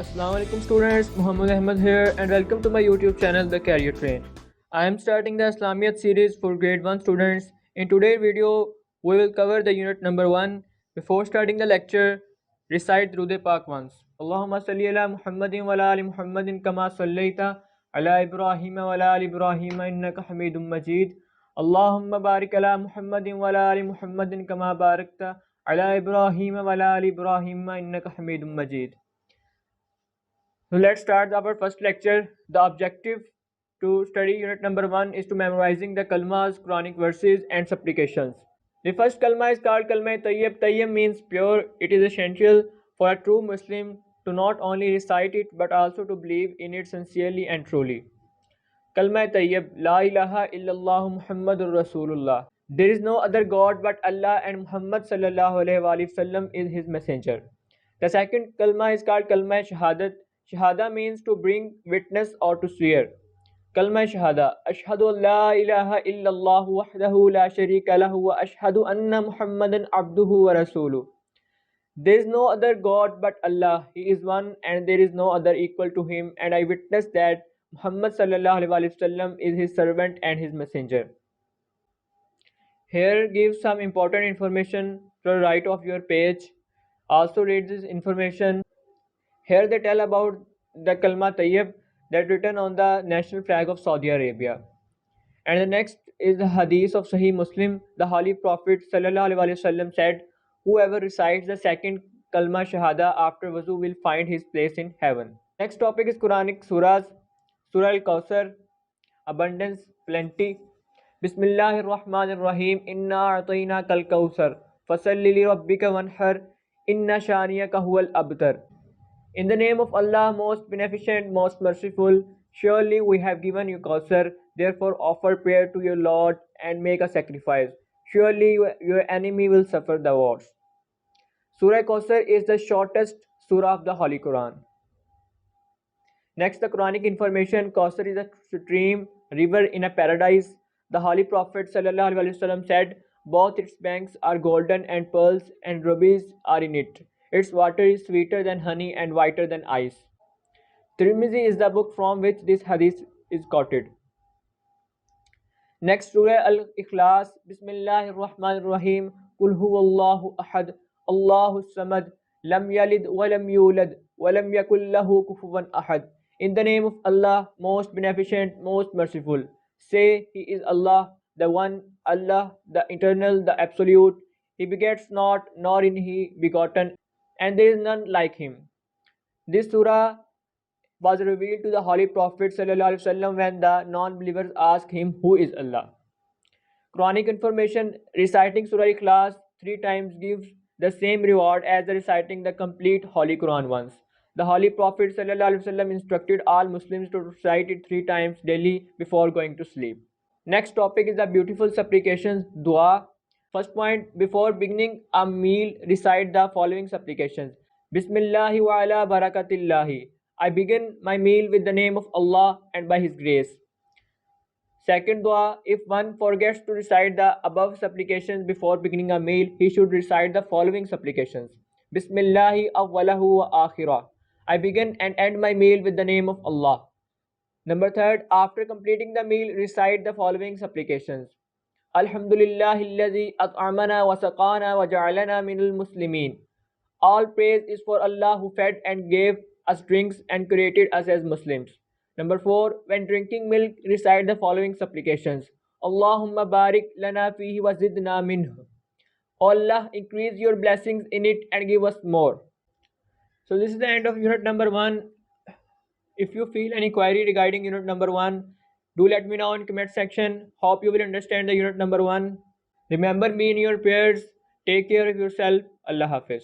Alaikum students, Muhammad Ahmad here and welcome to my YouTube channel The Career Train. I am starting the Islamiat series for grade 1 students. In today's video, we will cover the unit number 1. Before starting the lecture, recite through the Pak once. Allahumma salli ala Muhammadin wa ala ali Muhammadin kama sallaita ala Ibrahim wa ala ali Ibrahim innaka Hamidum Majid. Allahumma barik ala Muhammadin wa ala ali Muhammadin kama barakta ala Ibrahim wa ala ali Ibrahim innaka Hamidum Majid. So let's start our first lecture. The objective to study unit number 1 is to memorizing the Kalmas, Quranic Verses and Supplications. The first Kalma is called Kalma Tayyib. Tayyib means pure. It is essential for a true Muslim to not only recite it but also to believe in it sincerely and truly. Kalma Tayyib, La ilaha illallah Muhammadur Rasulullah. There is no other God but Allah and Muhammad sallallahu alaihi wasallam is his messenger. The second Kalma is called Kalma Shahadat. Shahada means to bring witness or to swear. Kalma Shahada. Ashhadu an la ilaha illallah wahdahu la sharika lahu wa ashhadu anna Muhammadan abduhu wa rasuluh. There is no other God but Allah. He is one and there is no other equal to him, and I witness that Muhammad sallallahu alaihi wasallam is his servant and his messenger. Here gives some important information to the right of your page. Also read this information. Here they tell about the Kalma Tayyib that written on the national flag of Saudi Arabia. And the next is the hadith of Sahih Muslim. The Holy Prophet ﷺ said, whoever recites the second Kalma Shahada after wuzu will find his place in heaven. Next topic is Quranic Surahs. Surah Al-Kawthar, abundance, plenty. Bismillahir Rahmanir Rahim. Inna a'tayna kal kawthar. Fasalli li rabbika wanhar. Inna shaniyaka huwal abtar. In the name of Allah, most beneficent, most merciful, surely we have given you Kawthar, therefore offer prayer to your Lord and make a sacrifice. Surely your enemy will suffer the worst. Surah Kawthar is the shortest surah of the Holy Quran. Next, the Quranic information. Kawthar is a stream, river in a paradise. The Holy Prophet ﷺ said, both its banks are golden and pearls and rubies are in it. Its water is sweeter than honey and whiter than ice. Tirmizi is the book from which this hadith is quoted. Next, Surah Al-Ikhlas. Bismillahir Rahmanir Rahim. Qul huwallahu ahad. Allahu samad. Lam yalid wa lam yulad wa lam yakul lahu kufuwan ahad. In the name of Allah, most beneficent, most merciful. Say, He is Allah, the One, Allah, the Eternal, the Absolute. He begets not, nor is He begotten, and there is none like him. This surah was revealed to the Holy Prophet ﷺ when the non-believers asked him, who is Allah? Quranic information. Reciting Surah Ikhlas 3 times gives the same reward as reciting the complete Holy Quran once. The Holy Prophet ﷺ instructed all Muslims to recite it 3 times daily before going to sleep. Next topic is the beautiful supplications, dua. First point, before beginning a meal, recite the following supplications. Bismillahi wa ala barakatillahi. I begin my meal with the name of Allah and by His grace. Second dua, if one forgets to recite the above supplications before beginning a meal, he should recite the following supplications. Bismillahi awwalahu wa akhirah. I begin and end my meal with the name of Allah. Number third, after completing the meal, recite the following supplications. Alhamdulillahillazi at'amana wa saqana wa ja'alana minal muslimin. All praise is for Allah who fed and gave us drinks and created us as Muslims. Number 4, when drinking milk, recite the following supplications. Allahumma barik lana fihi wa zidna minhu. Allah, increase your blessings in it and give us more. So this is the end of unit number 1. If you feel any query regarding unit number 1, do let me know in comment section. Hope you will understand the unit number 1. Remember me in your prayers. Take care of yourself. Allah Hafiz.